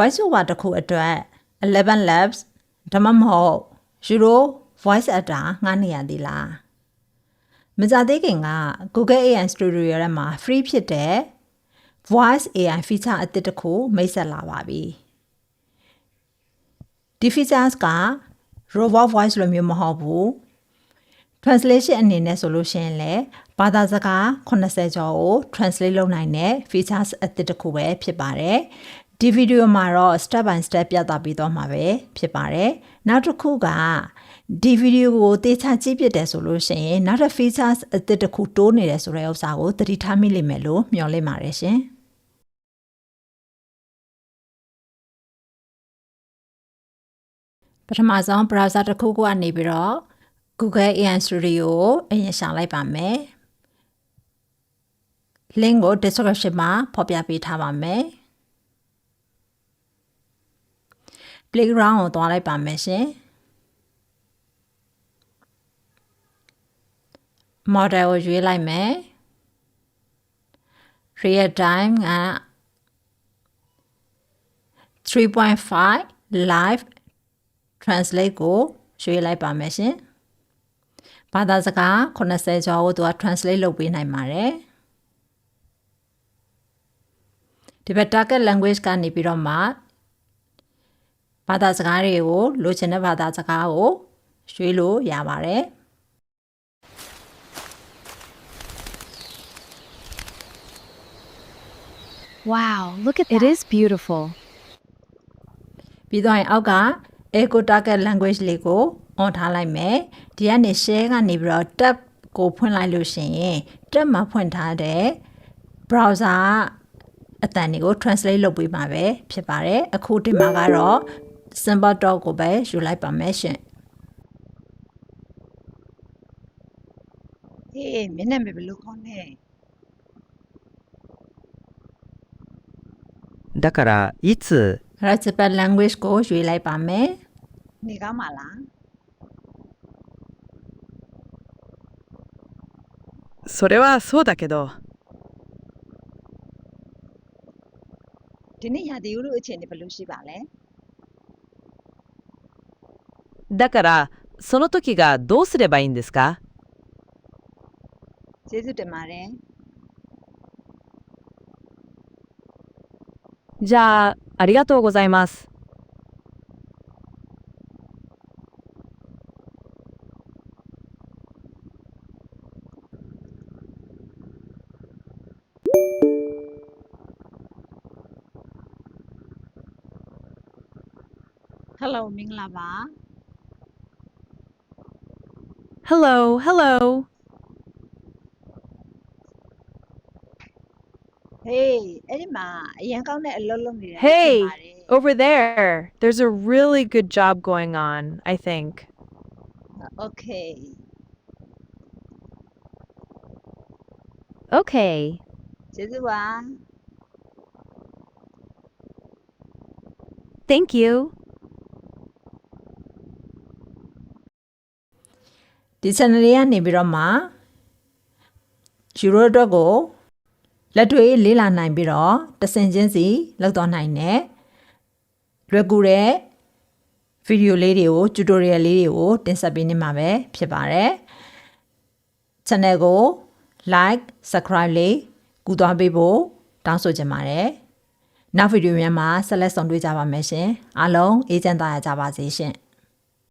voice over တစ်ခုအတွက်11 labs ဒါမှမဟုတ် Euro voice actor ငှားနေရသေးလားမကြသေးခင်က Google AI Studio ထဲမှာ free ဖြစ်တဲ့ voice AI feature အသစ်တစ်ခုမိတ်ဆက်လာပါပြီဒီ features က robot voice လိုမျိုးမဟုတ်ဘူး translation အနေနဲ့ဆိုလို့ရှိရင်လည်းဘာသာစကား80ကျော်ကို translate လုပ်နိုင်တဲ့ features အသစ်တစ်ခုပဲဖြစ်ပါတယ်ဒီဗီဒီယိုမှာတော့ step by step ပြသပေးသွားမှာပဲဖြစ်ပါတယ်နောက်တစ်ခုကဒီဗီဒီယိုကိုတေချာကြည့်ပြတယ်ဆိုလို့ရှိရင်နောက်ထပ် features အသစ်တစ်ခုတိုးနေတယ်ဆိုတဲ့ဥစ္စာကိုသတိထားမိလိမ့်မယ်လို့မျှော်လင့်ပါတယ်ရှင်ပထမဆုံး browser တစ်ခုခုကနေပြီးတော့ Google AI Studio ကိုအရင်ရှာလိုက်ပါမယ် link ကို description မှာဖော်ပြပေးထားပါမယ် playground ကိုသွားလိုက်ပါမယ်ရှင် model ကိုရွေးလိုက်မယ် real time က 3.5 live translate ကိုရွေးလိုက်ပါမယ်ရှင်ဘာသာစကား80ကျော်ကိုသူက translate လုပ်ပေးနိုင်ပါတယ်ဒီဘက် target language ကနေပြီးတော့မှဘာသာစကားတွေကိုလိုချင်တဲ့ဘာသာစကားကိုရွေးလို့ရပါတယ် Wow, look at that. It is beautiful. ပြီးတော့အောက်က echo target language လေးကို on ထားလိုက်မယ်ဒီကနေ share ကနေပြီးတော့ tab ကိုဖွင့်လိုက်လို့ရှိရင် tab မှာဖွင့်ထားတဲ့ browser အတန်တွေကို translate လုပ်ပေးမှာပဲဖြစ်ပါတယ်အခုဒီမှာကတော့ symbol dot ကိုပဲယူလိုက်ပါမယ်ရှင်ဟေးမင်းနာမည်ဘယ်လိုခေါ်လဲだからいつ Japan language ကိုရွေးလိုက်ပါမယ် နေကောင်းပါလားそれはそうだけどဒီနေ့ရာသီဥတုအခြေအနေဘယ်လိုရှိပါလဲだからその時がどうすればいいんですかကျေးဇူးတင်ပါတယ်じゃあありがとうございます Hello မင်္ဂလာပါ Hello hello Hey အဲ့ဒီမှာအရင်ကောင်းတဲ့အလုပ်လုပ်နေတာ Hey, over there. There's a really good job going on, I think. Okay Okay. ကျေးဇူးပါ Thank you. ဒီ channel လေးကနေပြီးတော့မှ Euro အတွက်ကိုလက်တွေ့လေ့လာနိုင်ပြီးတော့တဆင်ချင်းစီလောက်တော့နိုင်တဲ့လွယ်ကူတဲ့ဗီဒီယိုလေးတွေကို tutorial လေးတွေကိုတင်ဆက်ပေးနေမှာပဲဖြစ်ပါတယ် channel ကို like subscribe လေးကူသွားပေးဖို့တောင်းဆိုချင်ပါတယ်နောက်ဗီဒီယိုများမှာဆက်လက်ဆောင်တွေ့ကြပါမယ်ရှင်အားလုံးအေးချမ်းသာရကြပါစေရှင်